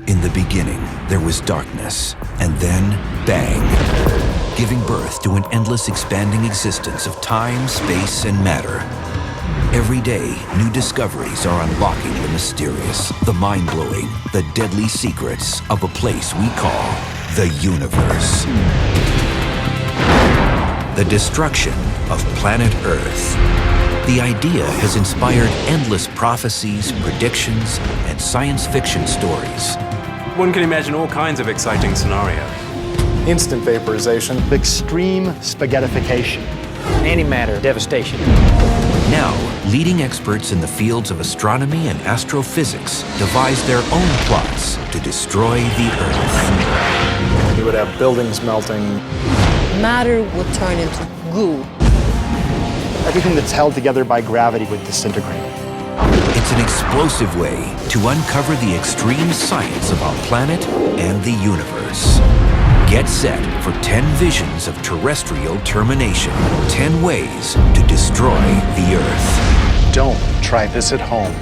In the beginning, there was darkness, and then, bang, giving birth to an endless expanding existence of time, space, and matter. Every day, new discoveries are unlocking the mysterious, the mind-blowing, the deadly secrets of a place we call the universe. The destruction of planet Earth. The idea has inspired endless prophecies, predictions, and science fiction stories. One can imagine all kinds of exciting scenarios. Instant vaporization. Extreme spaghettification. Antimatter devastation. Now, leading experts in the fields of astronomy and astrophysics devise their own plots to destroy the Earth. You would have buildings melting. Matter would turn into goo. Everything that's held together by gravity would disintegrate. It's an explosive way to uncover the extreme science of our planet and the universe. Get set for 10 visions of terrestrial termination, 10 ways to destroy the Earth. Don't try this at home.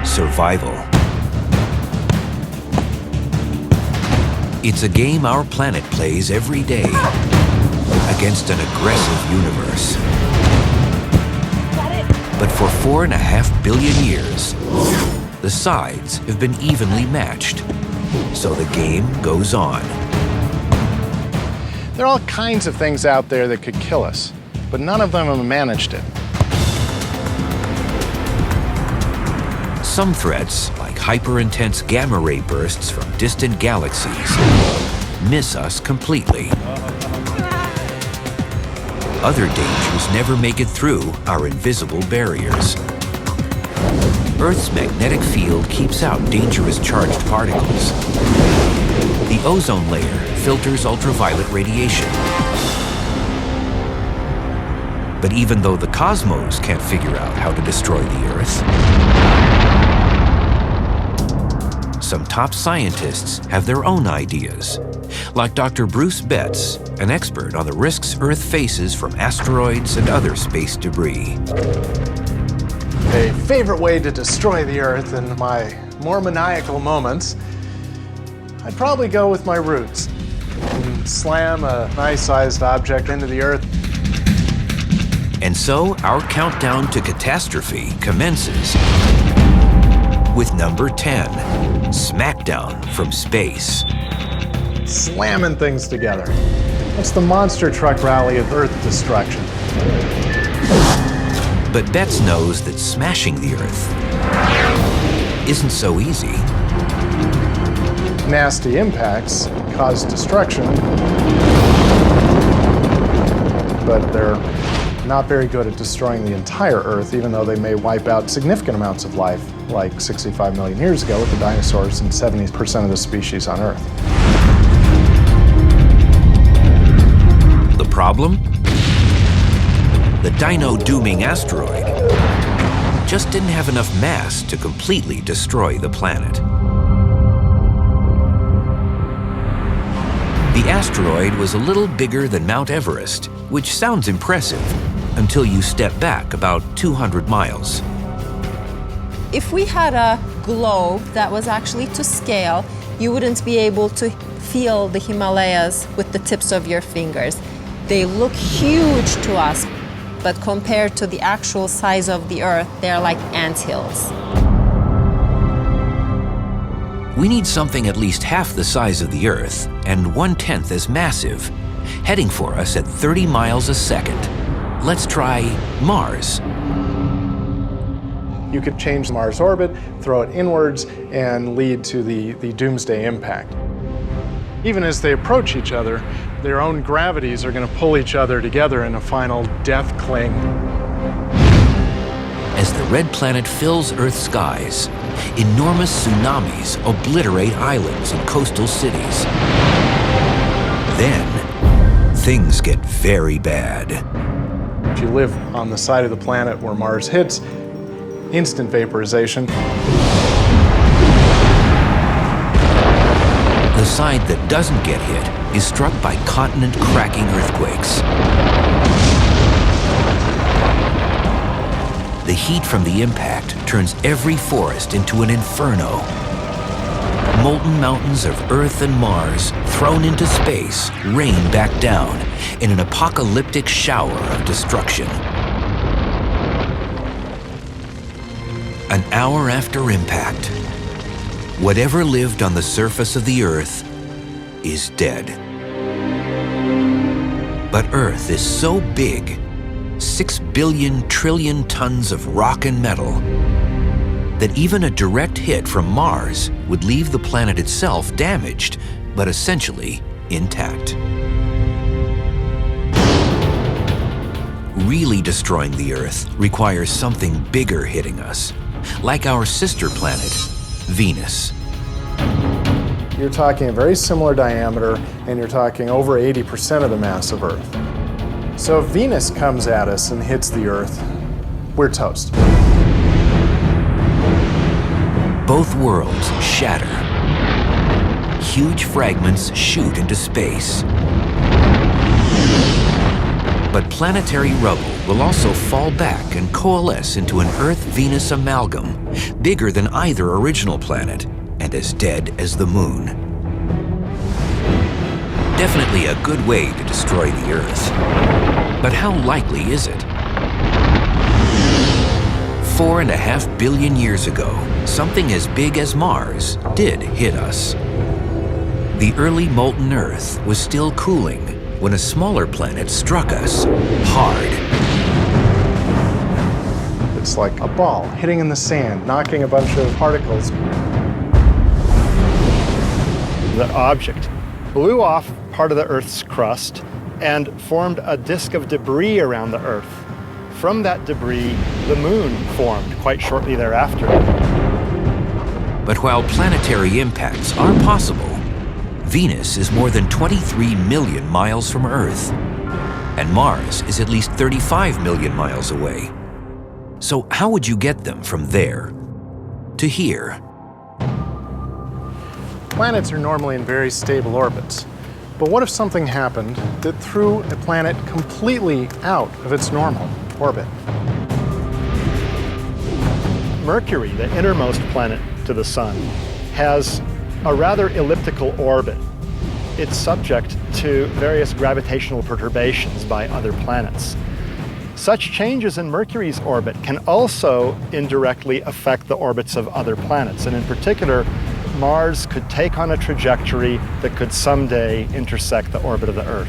Survival. It's a game our planet plays every day against an aggressive universe. But for 4.5 billion years, the sides have been evenly matched. So the game goes on. There are all kinds of things out there that could kill us, but none of them have managed it. Some threats, like hyper-intense gamma-ray bursts from distant galaxies, miss us completely. Other dangers never make it through our invisible barriers. Earth's magnetic field keeps out dangerous charged particles. The ozone layer filters ultraviolet radiation. But even though the cosmos can't figure out how to destroy the Earth, some top scientists have their own ideas, like Dr. Bruce Betts, an expert on the risks Earth faces from asteroids and other space debris. A favorite way to destroy the Earth in my more maniacal moments, I'd probably go with my roots and slam a nice-sized object into the Earth. And so our countdown to catastrophe commences with number 10, Smackdown from Space. Slamming things together. It's the monster truck rally of Earth destruction. But Betts knows that smashing the Earth isn't so easy. Nasty impacts cause destruction, but they're not very good at destroying the entire Earth, even though they may wipe out significant amounts of life, like 65 million years ago with the dinosaurs and 70% of the species on Earth. The problem? The dino-dooming asteroid just didn't have enough mass to completely destroy the planet. The asteroid was a little bigger than Mount Everest, which sounds impressive until you step back about 200 miles. If we had a globe that was actually to scale, you wouldn't be able to feel the Himalayas with the tips of your fingers. They look huge to us, but compared to the actual size of the Earth, they're like anthills. We need something at least half the size of the Earth and 1/10 as massive, heading for us at 30 miles a second. Let's try Mars. You could change Mars' orbit, throw it inwards, and lead to the doomsday impact. Even as they approach each other, their own gravities are going to pull each other together in a final death cling. As the red planet fills Earth's skies, enormous tsunamis obliterate islands and coastal cities. Then, things get very bad. If you live on the side of the planet where Mars hits, instant vaporization. The side that doesn't get hit is struck by continent-cracking earthquakes. The heat from the impact turns every forest into an inferno. Molten mountains of Earth and Mars, thrown into space, rain back down in an apocalyptic shower of destruction. An hour after impact, whatever lived on the surface of the Earth is dead. But Earth is so big, 6 billion trillion tons of rock and metal, that even a direct hit from Mars would leave the planet itself damaged, but essentially intact. Really destroying the Earth requires something bigger hitting us, like our sister planet, Venus. You're talking a very similar diameter, and you're talking over 80% of the mass of Earth. So if Venus comes at us and hits the Earth, we're toast. Both worlds shatter. Huge fragments shoot into space. But planetary rubble will also fall back and coalesce into an Earth-Venus amalgam, bigger than either original planet and as dead as the Moon. Definitely a good way to destroy the Earth. But how likely is it? 4.5 billion years ago, something as big as Mars did hit us. The early molten Earth was still cooling when a smaller planet struck us hard. It's like a ball hitting in the sand, knocking a bunch of particles. The object blew off part of the Earth's crust and formed a disk of debris around the Earth. From that debris, the Moon formed quite shortly thereafter. But while planetary impacts are possible, Venus is more than 23 million miles from Earth, and Mars is at least 35 million miles away. So how would you get them from there to here? Planets are normally in very stable orbits. But what if something happened that threw a planet completely out of its normal orbit? Mercury, the innermost planet to the Sun, has a rather elliptical orbit. It's subject to various gravitational perturbations by other planets. Such changes in Mercury's orbit can also indirectly affect the orbits of other planets, and in particular, Mars could take on a trajectory that could someday intersect the orbit of the Earth.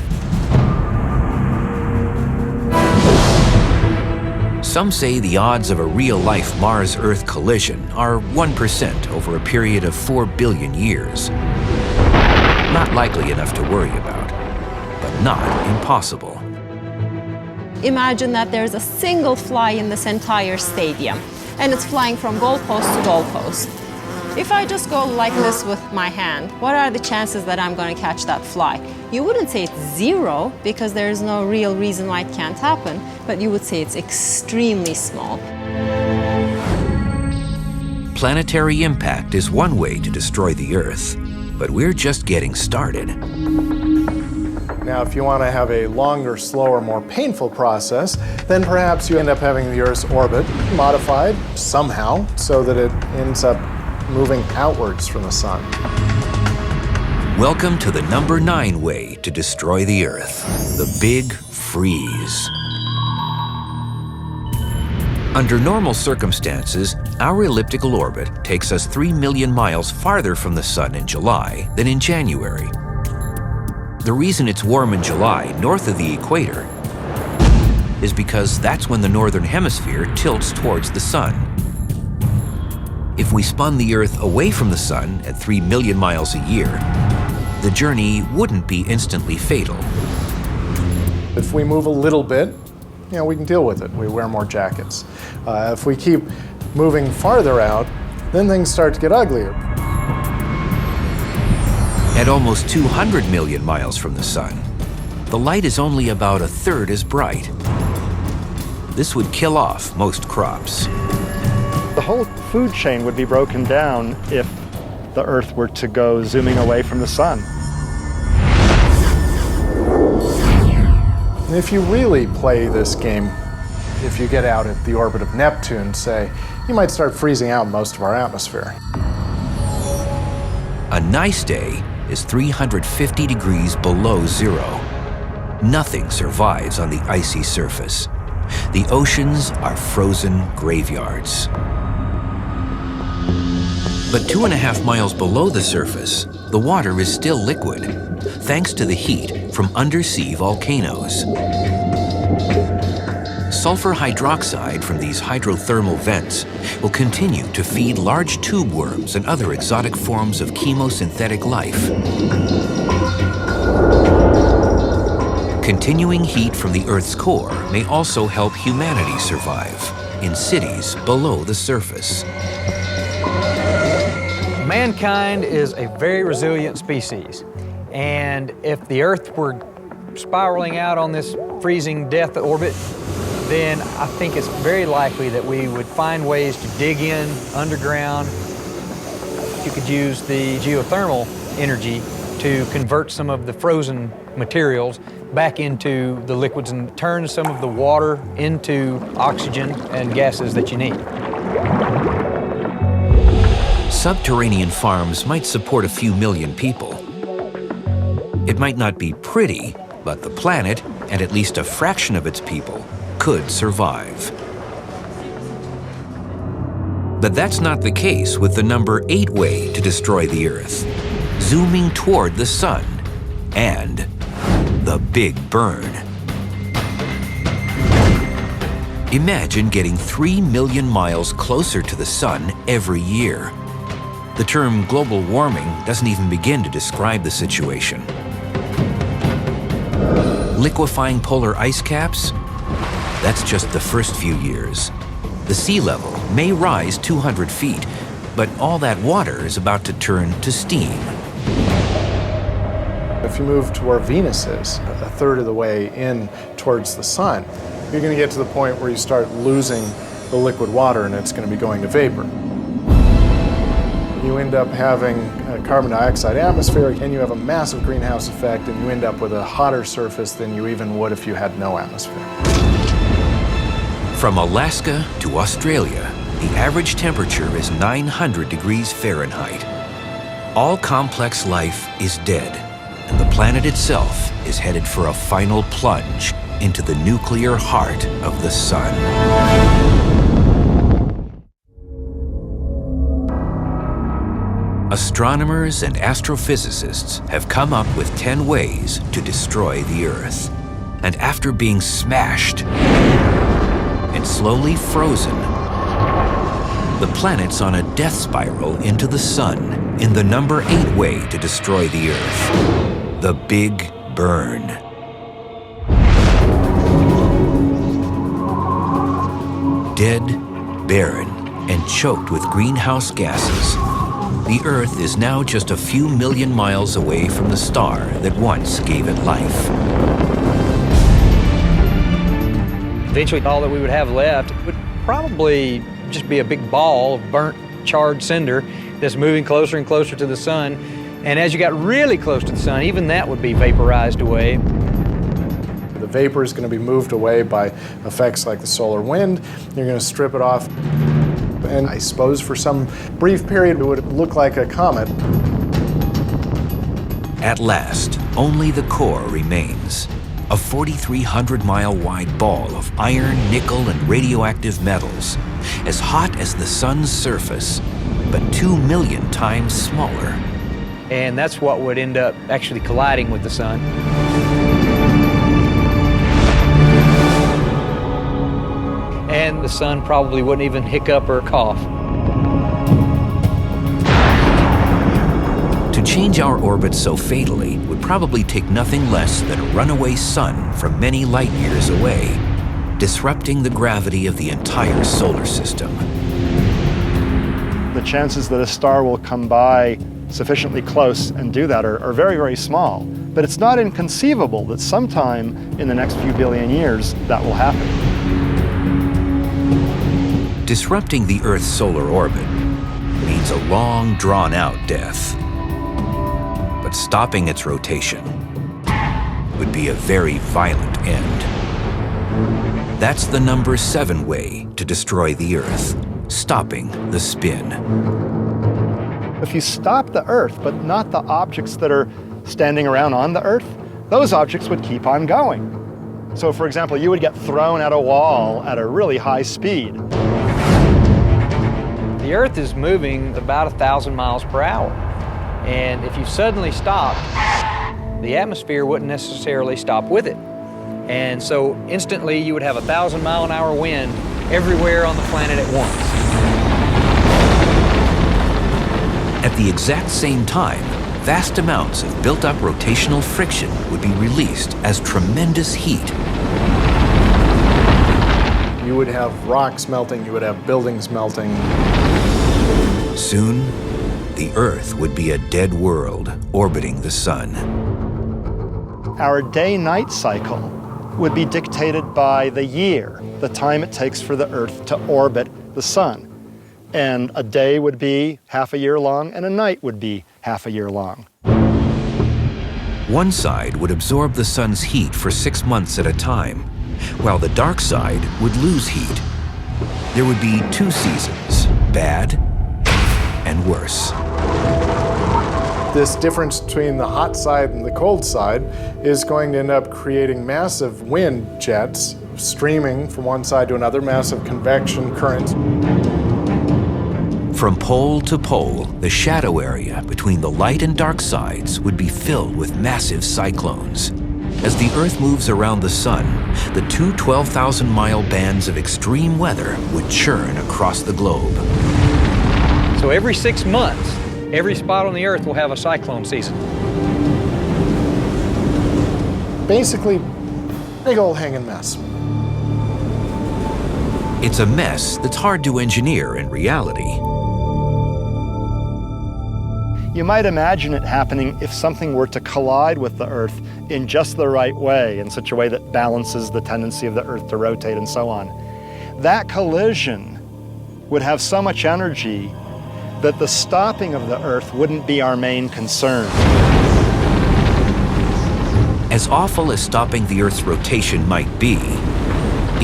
Some say the odds of a real-life Mars-Earth collision are 1% over a period of 4 billion years. Not likely enough to worry about, but not impossible. Imagine that there's a single fly in this entire stadium, and it's flying from goalpost to goalpost. If I just go like this with my hand, what are the chances that I'm going to catch that fly? You wouldn't say it's 0 because there's no real reason why it can't happen, but you would say it's extremely small. Planetary impact is one way to destroy the Earth, but we're just getting started. Now, if you want to have a longer, slower, more painful process, then perhaps you end up having the Earth's orbit modified somehow so that it ends up moving outwards from the Sun. Welcome to the number 9 way to destroy the Earth, the Big Freeze. Under normal circumstances, our elliptical orbit takes us 3 million miles farther from the Sun in July than in January. The reason it's warm in July north of the equator is because that's when the northern hemisphere tilts towards the Sun. If we spun the Earth away from the Sun at 3 million miles a year, the journey wouldn't be instantly fatal. If we move a little bit, we can deal with it. We wear more jackets. If we keep moving farther out, then things start to get uglier. At almost 200 million miles from the Sun, the light is only about a third as bright. This would kill off most crops. The whole food chain would be broken down if the Earth were to go zooming away from the sun. If you really play this game, if you get out at the orbit of Neptune, say, you might start freezing out most of our atmosphere. A nice day is 350 degrees below zero. Nothing survives on the icy surface. The oceans are frozen graveyards. But 2.5 miles below the surface, the water is still liquid, thanks to the heat from undersea volcanoes. Sulfur hydroxide from these hydrothermal vents will continue to feed large tube worms and other exotic forms of chemosynthetic life. Continuing heat from the Earth's core may also help humanity survive in cities below the surface. Mankind is a very resilient species, and if the Earth were spiraling out on this freezing death orbit, then I think it's very likely that we would find ways to dig in underground. You could use the geothermal energy to convert some of the frozen materials back into the liquids and turn some of the water into oxygen and gases that you need. Subterranean farms might support a few million people. It might not be pretty, but the planet, and at least a fraction of its people, could survive. But that's not the case with the number 8 way to destroy the Earth, zooming toward the sun, and the Big Burn. Imagine getting 3 million miles closer to the sun every year. The term global warming doesn't even begin to describe the situation. Liquefying polar ice caps? That's just the first few years. The sea level may rise 200 feet, but all that water is about to turn to steam. If you move to where Venus is, a third of the way in towards the sun, you're going to get to the point where you start losing the liquid water and it's going to be going to vapor. You end up having a carbon dioxide atmosphere and you have a massive greenhouse effect and you end up with a hotter surface than you even would if you had no atmosphere. From Alaska to Australia, the average temperature is 900 degrees Fahrenheit. All complex life is dead, and the planet itself is headed for a final plunge into the nuclear heart of the sun. Astronomers and astrophysicists have come up with 10 ways to destroy the Earth. And after being smashed and slowly frozen, the planet's on a death spiral into the sun in the number 8 way to destroy the Earth, the Big Burn. Dead, barren, and choked with greenhouse gases, the Earth is now just a few million miles away from the star that once gave it life. Eventually, all that we would have left would probably just be a big ball of burnt, charred cinder that's moving closer and closer to the sun. And as you got really close to the sun, even that would be vaporized away. The vapor is going to be moved away by effects like the solar wind. You're going to strip it off. And I suppose for some brief period it would look like a comet. At last, only the core remains. A 4,300-mile wide ball of iron, nickel, and radioactive metals, as hot as the sun's surface, but 2 million times smaller. And that's what would end up actually colliding with the sun. And the sun probably wouldn't even hiccup or cough. To change our orbit so fatally would probably take nothing less than a runaway sun from many light years away, disrupting the gravity of the entire solar system. The chances that a star will come by sufficiently close and do that are very, very small. But it's not inconceivable that sometime in the next few billion years that will happen. Disrupting the Earth's solar orbit means a long, drawn-out death. But stopping its rotation would be a very violent end. That's the number 7 way to destroy the Earth, stopping the spin. If you stop the Earth, but not the objects that are standing around on the Earth, those objects would keep on going. So for example, you would get thrown at a wall at a really high speed. The Earth is moving about 1,000 miles per hour. And if you suddenly stopped, the atmosphere wouldn't necessarily stop with it. And so instantly you would have 1,000-mile-an-hour wind everywhere on the planet at once. At the exact same time, vast amounts of built-up rotational friction would be released as tremendous heat. You would have rocks melting, you would have buildings melting. Soon, the Earth would be a dead world orbiting the sun. Our day-night cycle would be dictated by the year, the time it takes for the Earth to orbit the sun. And a day would be half a year long, and a night would be half a year long. One side would absorb the sun's heat for 6 months at a time, while the dark side would lose heat. There would be 2 seasons, bad and worse. This difference between the hot side and the cold side is going to end up creating massive wind jets streaming from one side to another, massive convection currents. From pole to pole, the shadow area between the light and dark sides would be filled with massive cyclones. As the Earth moves around the sun, the 2 12,000-mile bands of extreme weather would churn across the globe. So every 6 months, every spot on the Earth will have a cyclone season. Basically, big old hanging mess. It's a mess that's hard to engineer in reality. You might imagine it happening if something were to collide with the Earth in just the right way, in such a way that balances the tendency of the Earth to rotate and so on. That collision would have so much energy that the stopping of the Earth wouldn't be our main concern. As awful as stopping the Earth's rotation might be,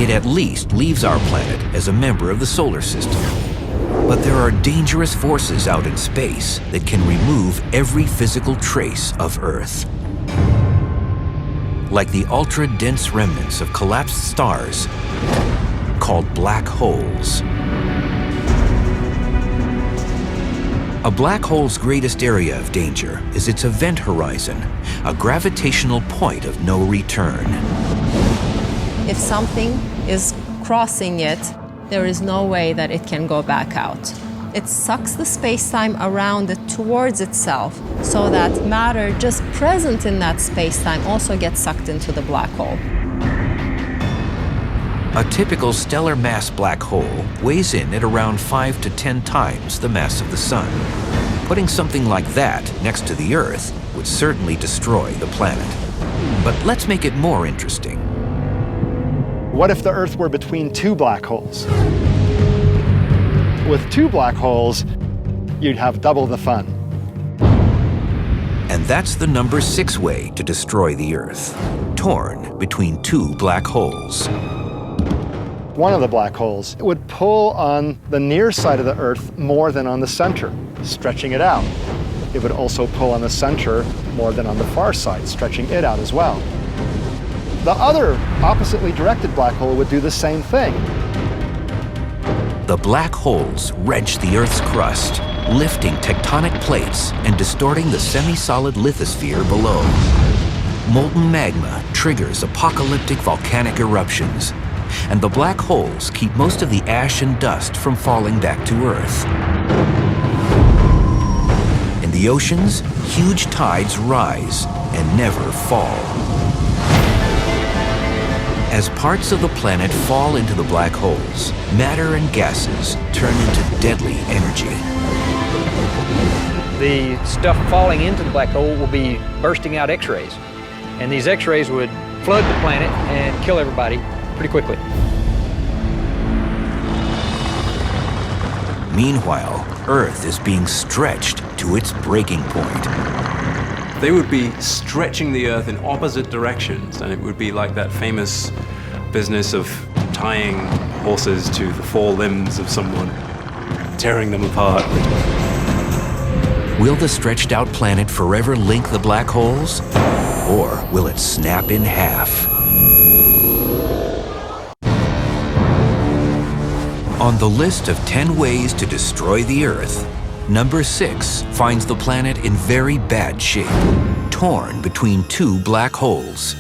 it at least leaves our planet as a member of the solar system. But there are dangerous forces out in space that can remove every physical trace of Earth. Like the ultra-dense remnants of collapsed stars called black holes. A black hole's greatest area of danger is its event horizon, a gravitational point of no return. If something is crossing it, there is no way that it can go back out. It sucks the space-time around it towards itself, so that matter just present in that space-time also gets sucked into the black hole. A typical stellar mass black hole weighs in at around 5 to 10 times the mass of the Sun. Putting something like that next to the Earth would certainly destroy the planet. But let's make it more interesting. What if the Earth were between 2 black holes? With 2 black holes, you'd have double the fun. And that's the number 6 way to destroy the Earth, torn between 2 black holes. One of the black holes would pull on the near side of the Earth more than on the center, stretching it out. It would also pull on the center more than on the far side, stretching it out as well. The other oppositely directed black hole would do the same thing. The black holes wrench the Earth's crust, lifting tectonic plates and distorting the semi-solid lithosphere below. Molten magma triggers apocalyptic volcanic eruptions, and the black holes keep most of the ash and dust from falling back to Earth. In the oceans, huge tides rise and never fall. As parts of the planet fall into the black holes, matter and gases turn into deadly energy. The stuff falling into the black hole will be bursting out X-rays. And these X-rays would flood the planet and kill everybody pretty quickly. Meanwhile, Earth is being stretched to its breaking point. They would be stretching the Earth in opposite directions, and it would be like that famous business of tying horses to the four limbs of someone, tearing them apart. Will the stretched out planet forever link the black holes? Or will it snap in half? On the list of 10 ways to destroy the Earth, number 6 finds the planet in very bad shape, torn between two black holes.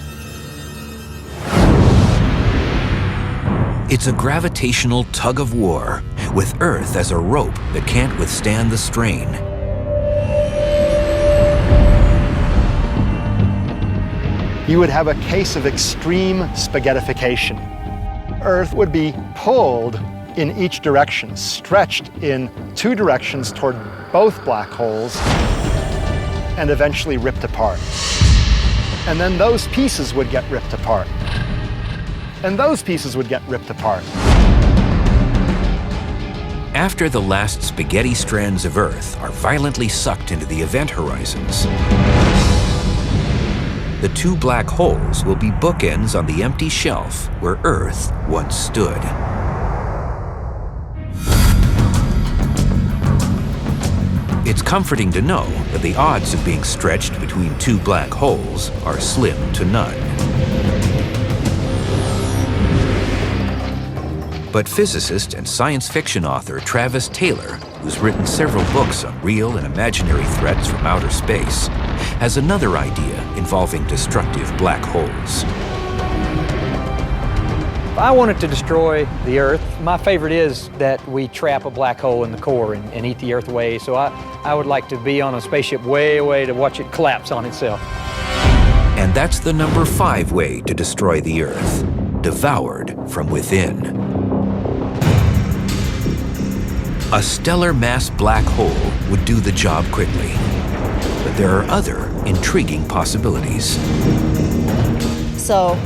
It's a gravitational tug of war, with Earth as a rope that can't withstand the strain. You would have a case of extreme spaghettification. Earth would be pulled in each direction, stretched in two directions toward both black holes, and eventually ripped apart. And then those pieces would get ripped apart. And those pieces would get ripped apart. After the last spaghetti strands of Earth are violently sucked into the event horizons, the two black holes will be bookends on the empty shelf where Earth once stood. It's comforting to know that the odds of being stretched between two black holes are slim to none. But physicist and science fiction author Travis Taylor, who's written several books on real and imaginary threats from outer space, has another idea involving destructive black holes. If I wanted to destroy the Earth, my favorite is that we trap a black hole in the core and eat the Earth away. So I would like to be on a spaceship way away to watch it collapse on itself. And that's the number 5 way to destroy the Earth: devoured from within. A stellar mass black hole would do the job quickly. But there are other intriguing possibilities. So,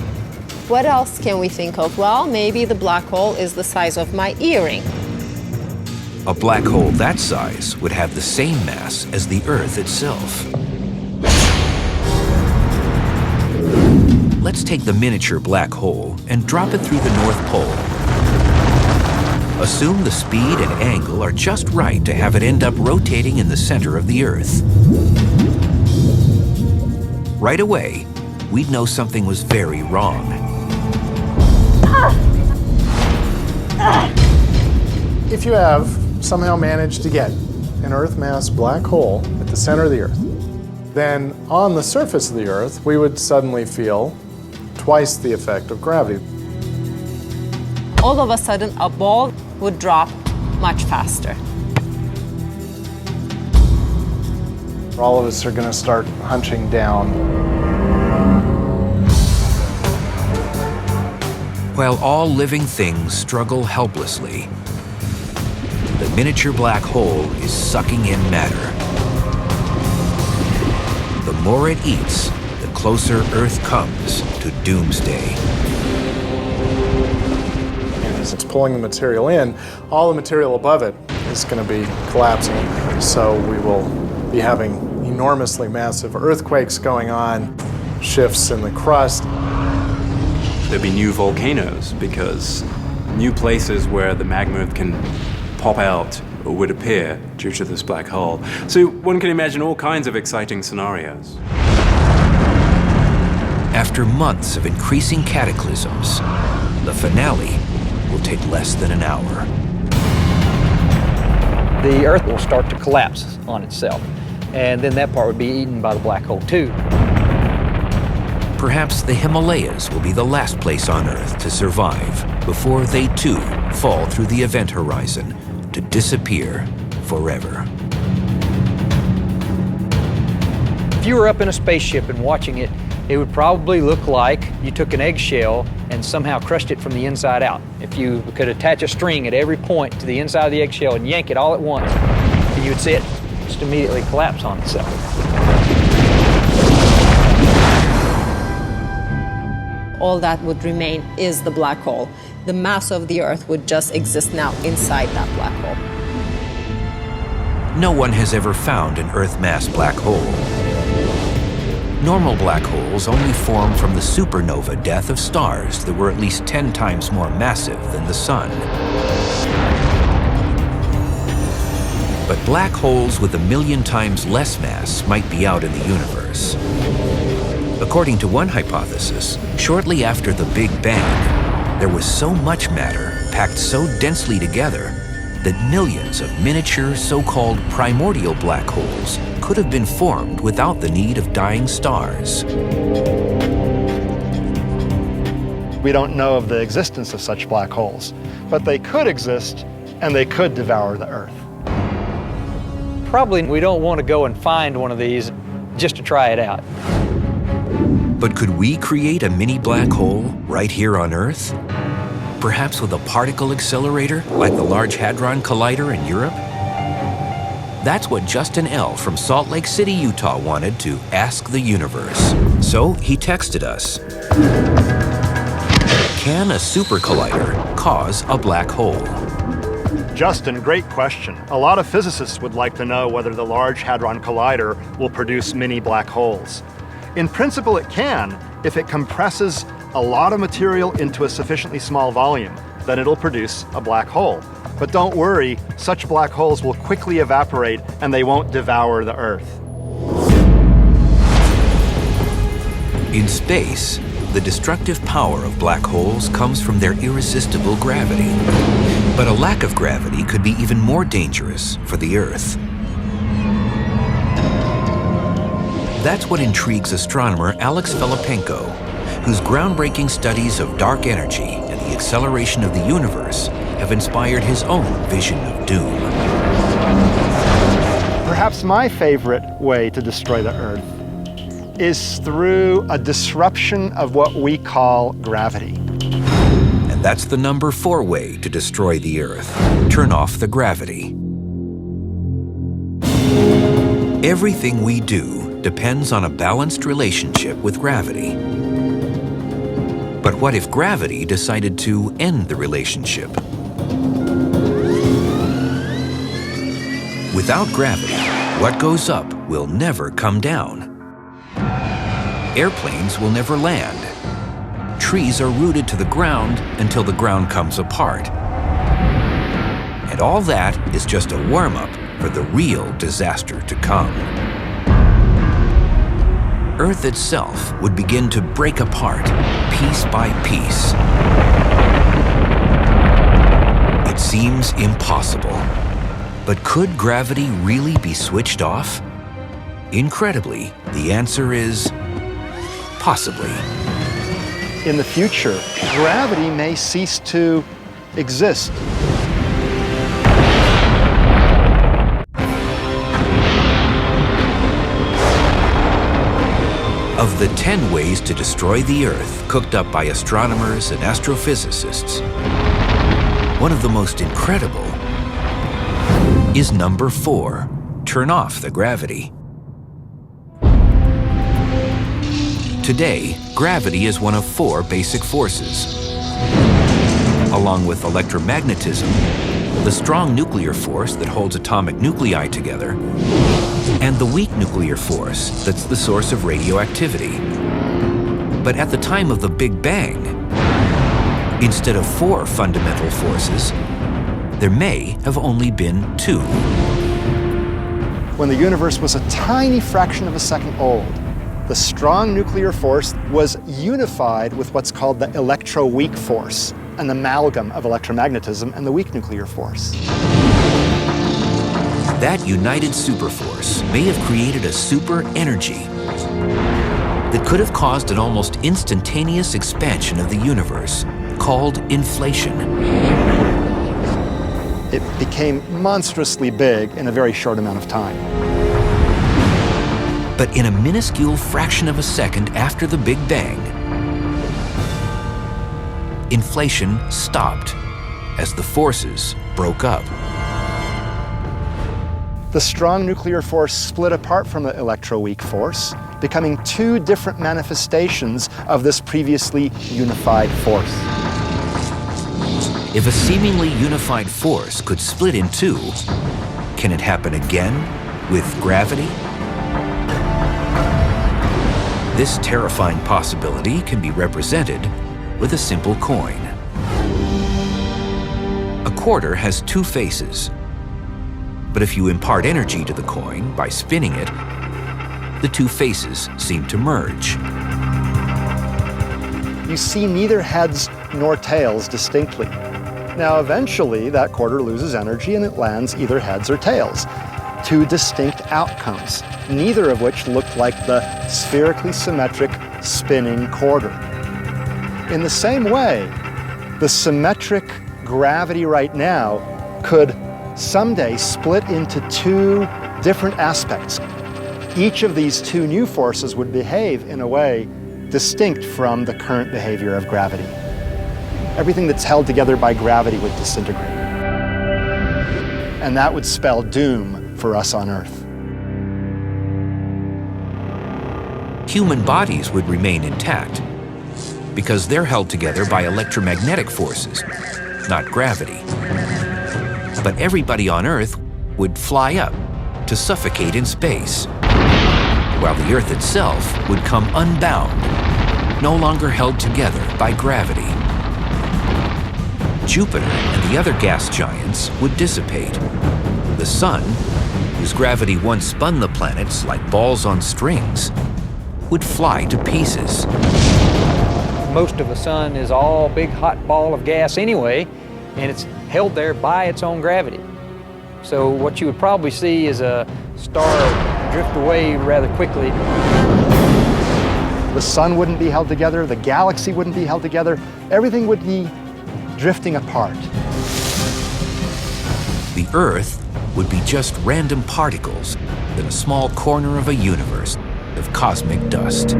what else can we think of? Well, maybe the black hole is the size of my earring. A black hole that size would have the same mass as the Earth itself. Let's take the miniature black hole and drop it through the North Pole. Assume the speed and angle are just right to have it end up rotating in the center of the Earth. Right away, we'd know something was very wrong. If you have somehow managed to get an Earth mass black hole at the center of the Earth, then on the surface of the Earth, we would suddenly feel twice the effect of gravity. All of a sudden, a ball would drop much faster. All of us are going to start hunching down. While all living things struggle helplessly, the miniature black hole is sucking in matter. The more it eats, the closer Earth comes to doomsday. As it's pulling the material in, all the material above it is going to be collapsing. So we will be having enormously massive earthquakes going on, shifts in the crust. There'd be new volcanoes because new places where the magma can pop out or would appear due to this black hole. So one can imagine all kinds of exciting scenarios. After months of increasing cataclysms, the finale will take less than an hour. The Earth will start to collapse on itself, and then that part would be eaten by the black hole too. Perhaps the Himalayas will be the last place on Earth to survive before they too fall through the event horizon to disappear forever. If you were up in a spaceship and watching it, it would probably look like you took an eggshell and somehow crushed it from the inside out. If you could attach a string at every point to the inside of the eggshell and yank it all at once, you would see it just immediately collapse on itself. All that would remain is the black hole. The mass of the Earth would just exist now inside that black hole. no one has ever found an Earth-mass black hole. Normal black holes only form from the supernova death of stars that were at least 10 times more massive than the Sun. But black holes with 1,000,000 times less mass might be out in the universe. According to one hypothesis, shortly after the Big Bang, there was so much matter packed so densely together that millions of miniature so-called primordial black holes could have been formed without the need of dying stars. We don't know of the existence of such black holes, but they could exist and they could devour the Earth. Probably we don't want to go and find one of these just to try it out. But could we create a mini black hole right here on Earth? Perhaps with a particle accelerator like the Large Hadron Collider in Europe? That's what Justin L. from Salt Lake City, Utah wanted to ask the universe. So he texted us. Can a super collider cause a black hole? Justin, great question. A lot of physicists would like to know whether the Large Hadron Collider will produce mini black holes. In principle, it can if it compresses a lot of material into a sufficiently small volume. Then it'll produce a black hole. But don't worry, such black holes will quickly evaporate and they won't devour the Earth. In space, the destructive power of black holes comes from their irresistible gravity. But a lack of gravity could be even more dangerous for the Earth. That's what intrigues astronomer Alex Filipenko, whose groundbreaking studies of dark energy and the acceleration of the universe have inspired his own vision of doom. Perhaps my favorite way to destroy the Earth is through a disruption of what we call gravity. And that's the number 4 way to destroy the Earth. Turn off the gravity. Everything we do depends on a balanced relationship with gravity. But what if gravity decided to end the relationship? Without gravity, what goes up will never come down. Airplanes will never land. Trees are rooted to the ground until the ground comes apart. And all that is just a warm-up for the real disaster to come. Earth itself would begin to break apart, piece by piece. It seems impossible. But could gravity really be switched off? Incredibly, the answer is possibly. In the future, gravity may cease to exist. Of the 10 ways to destroy the Earth cooked up by astronomers and astrophysicists, one of the most incredible is number 4, turn off the gravity. Today, gravity is one of 4 basic forces. Along with electromagnetism, the strong nuclear force that holds atomic nuclei together, and the weak nuclear force that's the source of radioactivity. But at the time of the Big Bang, instead of 4 fundamental forces, there may have only been 2. When the universe was a tiny fraction of a second old, the strong nuclear force was unified with what's called the electroweak force, an amalgam of electromagnetism and the weak nuclear force. That united superforce may have created a super energy that could have caused an almost instantaneous expansion of the universe, called inflation. It became monstrously big in a very short amount of time. But in a minuscule fraction of a second after the Big Bang, inflation stopped as the forces broke up. The strong nuclear force split apart from the electroweak force, becoming 2 different manifestations of this previously unified force. If a seemingly unified force could split in 2, can it happen again with gravity? This terrifying possibility can be represented with a simple coin. A quarter has two faces, but if you impart energy to the coin by spinning it, the two faces seem to merge. You see neither heads nor tails distinctly. Now, eventually, that quarter loses energy and it lands either heads or tails. Two distinct outcomes, neither of which looked like the spherically symmetric spinning quarter. In the same way, the symmetric gravity right now could someday split into two different aspects. Each of these two new forces would behave in a way distinct from the current behavior of gravity. Everything that's held together by gravity would disintegrate. And that would spell doom for us on Earth. Human bodies would remain intact because they're held together by electromagnetic forces, not gravity. But everybody on Earth would fly up to suffocate in space, while the Earth itself would come unbound, no longer held together by gravity. Jupiter and the other gas giants would dissipate. The Sun, whose gravity once spun the planets like balls on strings, would fly to pieces. Most of the sun is all big hot ball of gas anyway, and it's held there by its own gravity. So what you would probably see is a star drift away rather quickly. The sun wouldn't be held together, the galaxy wouldn't be held together, everything would be drifting apart. The Earth would be just random particles in a small corner of a universe of cosmic dust.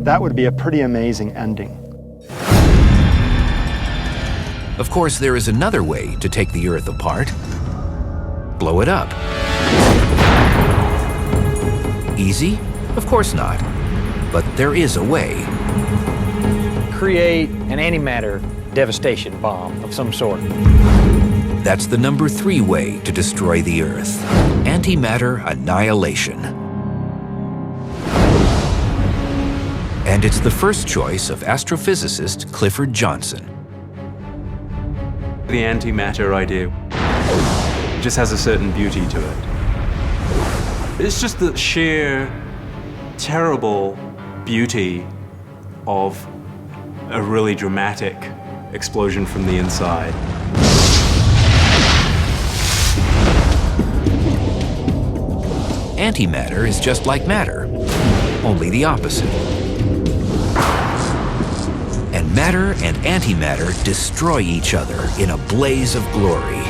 That would be a pretty amazing ending. Of course, there is another way to take the Earth apart. Blow it up. Easy? Of course not. But there is a way. Create an antimatter devastation bomb of some sort. That's the number 3 way to destroy the Earth. Antimatter annihilation. And it's the first choice of astrophysicist Clifford Johnson. The antimatter idea just has a certain beauty to it. It's just the sheer, terrible beauty of a really dramatic explosion from the inside. Antimatter is just like matter, only the opposite. And matter and antimatter destroy each other in a blaze of glory.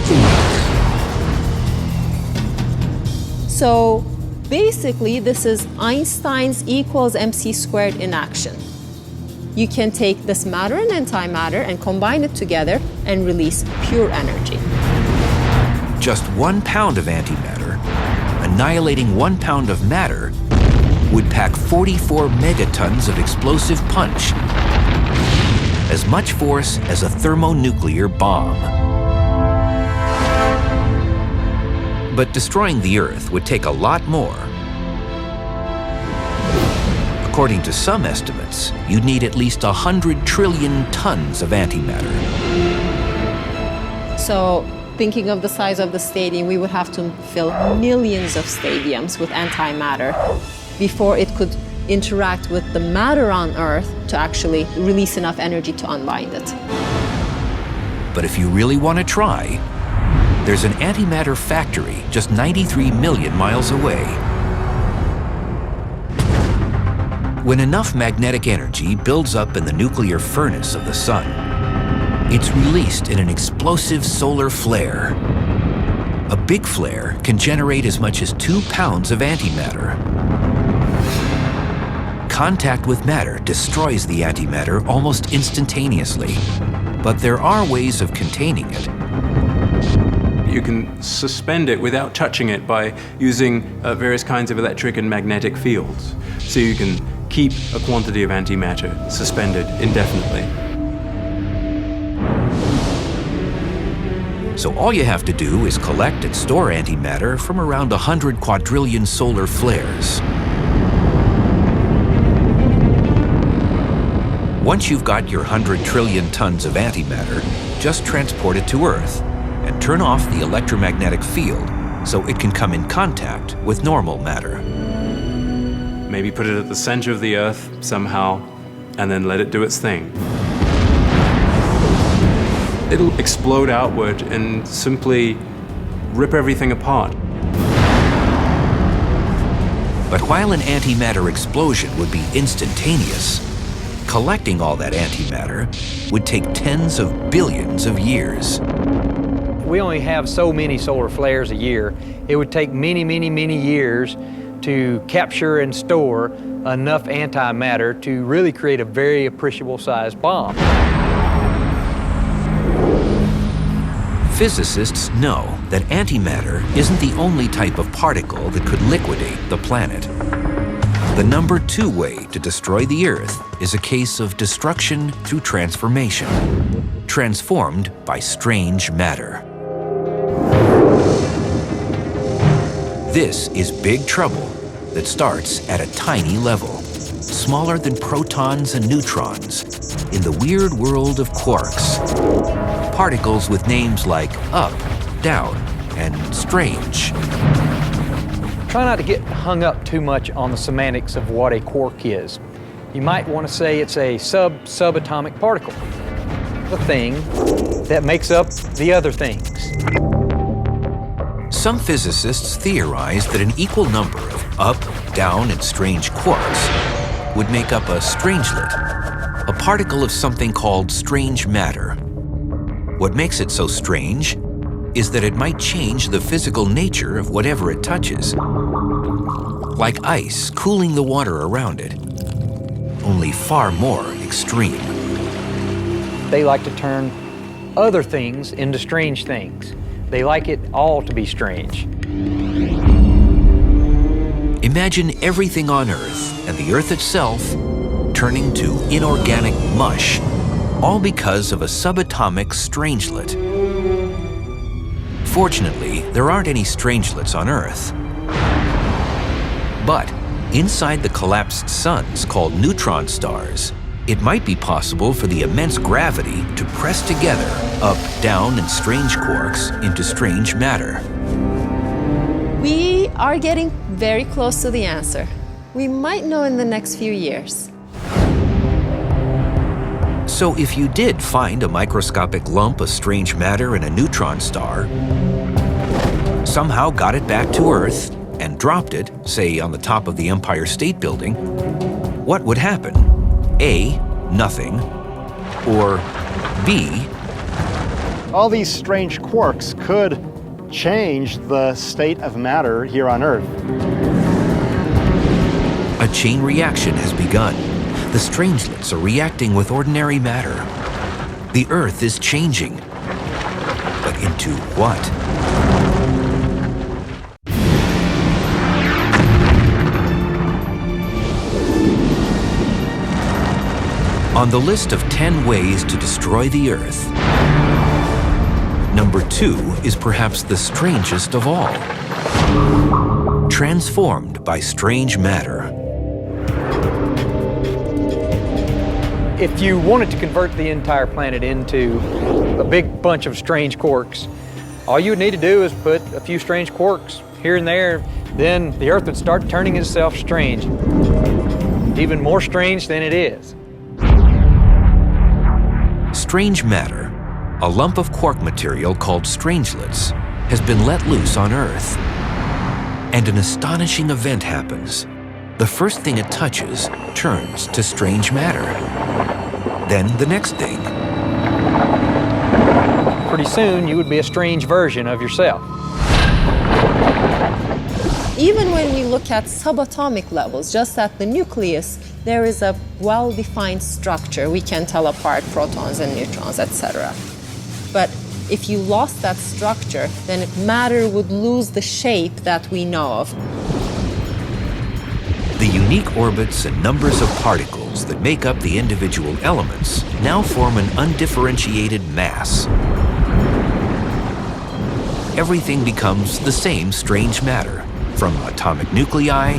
So basically, this is Einstein's equals mc squared in action. You can take this matter and antimatter and combine it together and release pure energy. Just 1 pound of antimatter, annihilating 1 pound of matter, would pack 44 megatons of explosive punch, as much force as a thermonuclear bomb. But destroying the Earth would take a lot more. According to some estimates, you'd need at least 100 trillion tons of antimatter. So thinking of the size of the stadium, we would have to fill millions of stadiums with antimatter before it could interact with the matter on Earth to actually release enough energy to unbind it. But if you really want to try, there's an antimatter factory just 93 million miles away. When enough magnetic energy builds up in the nuclear furnace of the sun, it's released in an explosive solar flare. A big flare can generate as much as 2 pounds of antimatter. Contact with matter destroys the antimatter almost instantaneously, but there are ways of containing it. You can suspend it without touching it by using various kinds of electric and magnetic fields. So you can keep a quantity of antimatter suspended indefinitely. So all you have to do is collect and store antimatter from around 100 quadrillion solar flares. Once you've got your 100 trillion tons of antimatter, just transport it to Earth and turn off the electromagnetic field so it can come in contact with normal matter. Maybe put it at the center of the Earth somehow, and then let it do its thing. It'll explode outward and simply rip everything apart. But while an antimatter explosion would be instantaneous, collecting all that antimatter would take tens of billions of years. We only have so many solar flares a year. It would take many, many, many years to capture and store enough antimatter to really create a very appreciable sized bomb. Physicists know that antimatter isn't the only type of particle that could liquidate the planet. The number 2 way to destroy the Earth is a case of destruction through transformation, transformed by strange matter. This is big trouble that starts at a tiny level, smaller than protons and neutrons, in the weird world of quarks. Particles with names like up, down, and strange. Try not to get hung up too much on the semantics of what a quark is. You might want to say it's a subatomic particle, the thing that makes up the other things. Some physicists theorize that an equal number of up, down, and strange quarks would make up a strangelet, a particle of something called strange matter. What makes it so strange is that it might change the physical nature of whatever it touches, like ice cooling the water around it, only far more extreme. They like to turn other things into strange things. They like it all to be strange. Imagine everything on Earth and the Earth itself turning to inorganic mush, all because of a subatomic strangelet. Fortunately, there aren't any strangelets on Earth. But inside the collapsed suns called neutron stars, it might be possible for the immense gravity to press together up, down, and strange quarks into strange matter. We are getting very close to the answer. We might know in the next few years. So if you did find a microscopic lump of strange matter in a neutron star, somehow got it back to Earth, and dropped it, say on the top of the Empire State Building, what would happen? A, nothing, or B, All these strange quarks could change the state of matter here on Earth. a chain reaction has begun. The strangelets are reacting with ordinary matter. The Earth is changing. But into what? On the list of 10 ways to destroy the Earth, number 2 is perhaps the strangest of all. Transformed by strange matter. If you wanted to convert the entire planet into a big bunch of strange quarks, all you would need to do is put a few strange quarks here and there, then the Earth would start turning itself strange. Even more strange than it is. Strange matter, a lump of quark material called strangelets, has been let loose on Earth. And an astonishing event happens. The first thing it touches turns to strange matter. Then the next thing. Pretty soon you would be a strange version of yourself. Even when we look at subatomic levels, just at the nucleus, there is a well-defined structure. We can tell apart protons and neutrons, etc. But if you lost that structure, then matter would lose the shape that we know of. The unique orbits and numbers of particles that make up the individual elements now form an undifferentiated mass. everything becomes the same strange matter, from atomic nuclei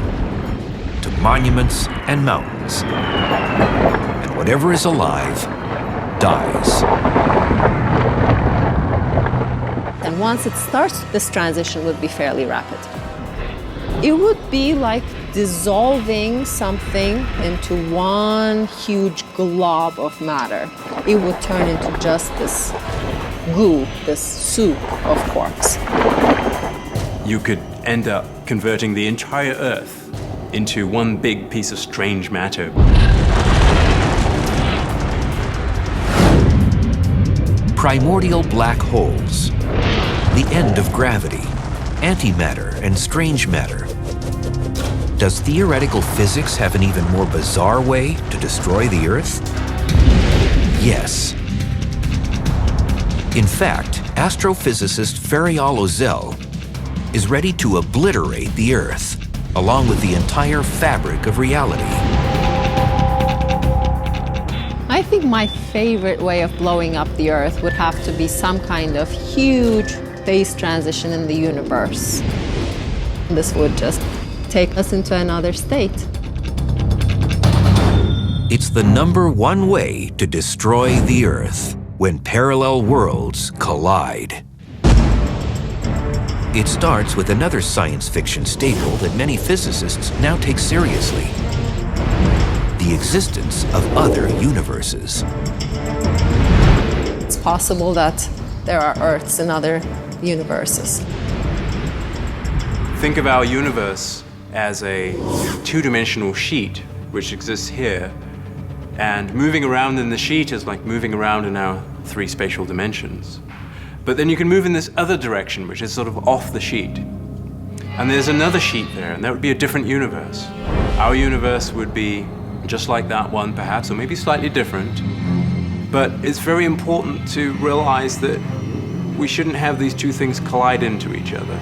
to monuments and mountains. And whatever is alive dies. And once it starts, this transition would be fairly rapid. It would be like dissolving something into one huge glob of matter. It would turn into just this goo, this soup of quarks. You could end up converting the entire Earth into one big piece of strange matter. Primordial black holes, the end of gravity, antimatter and strange matter. Does theoretical physics have an even more bizarre way to destroy the Earth? Yes. In fact, astrophysicist Ferial Ozel is ready to obliterate the Earth, along with the entire fabric of reality. I think my favorite way of blowing up the Earth would have to be some kind of huge phase transition in the universe. This would just take us into another state. It's the #1 way to destroy the Earth when parallel worlds collide. It starts with another science fiction staple that many physicists now take seriously: the existence of other universes. It's possible that there are Earths in other universes. Think of our universe as a two-dimensional sheet which exists here, and moving around in the sheet is like moving around in our 3 spatial dimensions. But then you can move in this other direction, which is sort of off the sheet. And there's another sheet there, and that would be a different universe. Our universe would be just like that one, perhaps, or maybe slightly different. But it's very important to realize that we shouldn't have these two things collide into each other.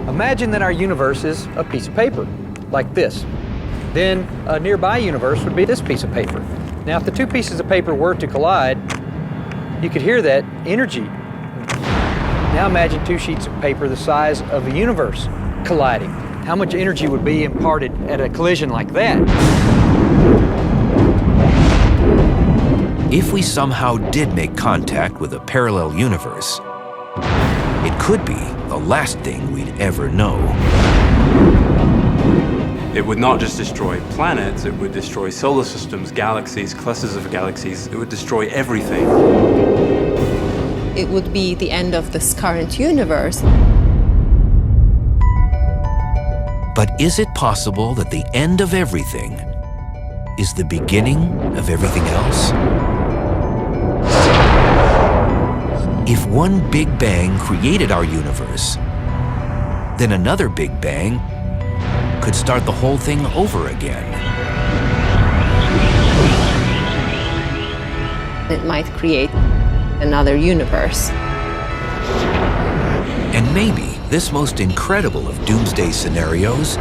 Imagine that our universe is a piece of paper, like this. Then a nearby universe would be this piece of paper. Now, if the two pieces of paper were to collide, you could hear that energy. Now imagine 2 sheets of paper the size of a universe colliding. How much energy would be imparted at a collision like that? If we somehow did make contact with a parallel universe, it could be the last thing we'd ever know. It would not just destroy planets, it would destroy solar systems, galaxies, clusters of galaxies. It would destroy everything. It would be the end of this current universe. But is it possible that the end of everything is the beginning of everything else? If one Big Bang created our universe, then another Big Bang could start the whole thing over again. It might create another universe. And maybe this most incredible of doomsday scenarios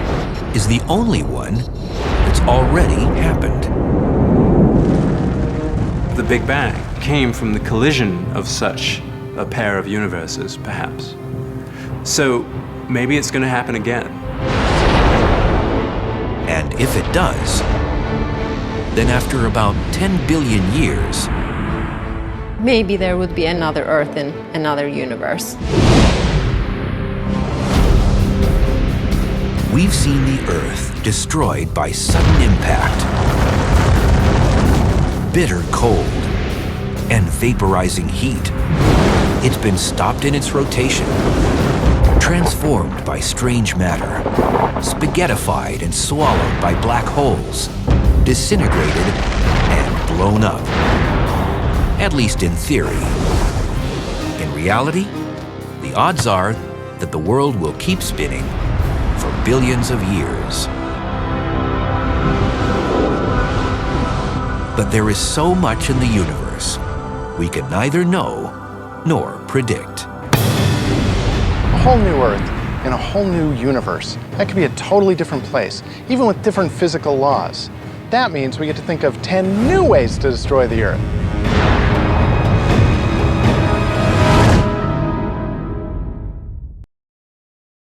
is the only one that's already happened. The Big Bang came from the collision of such a pair of universes, perhaps. So maybe it's going to happen again. And if it does, then after about 10 billion years, Maybe there would be another Earth in another universe. we've seen the Earth destroyed by sudden impact, bitter cold, and vaporizing heat. It's been stopped in its rotation, transformed by strange matter, spaghettified and swallowed by black holes, disintegrated and blown up. At least in theory. In reality, the odds are that the world will keep spinning for billions of years. But there is so much in the universe we can neither know nor predict. A whole new Earth in a whole new universe. That could be a totally different place, even with different physical laws. That means we get to think of 10 new ways to destroy the Earth.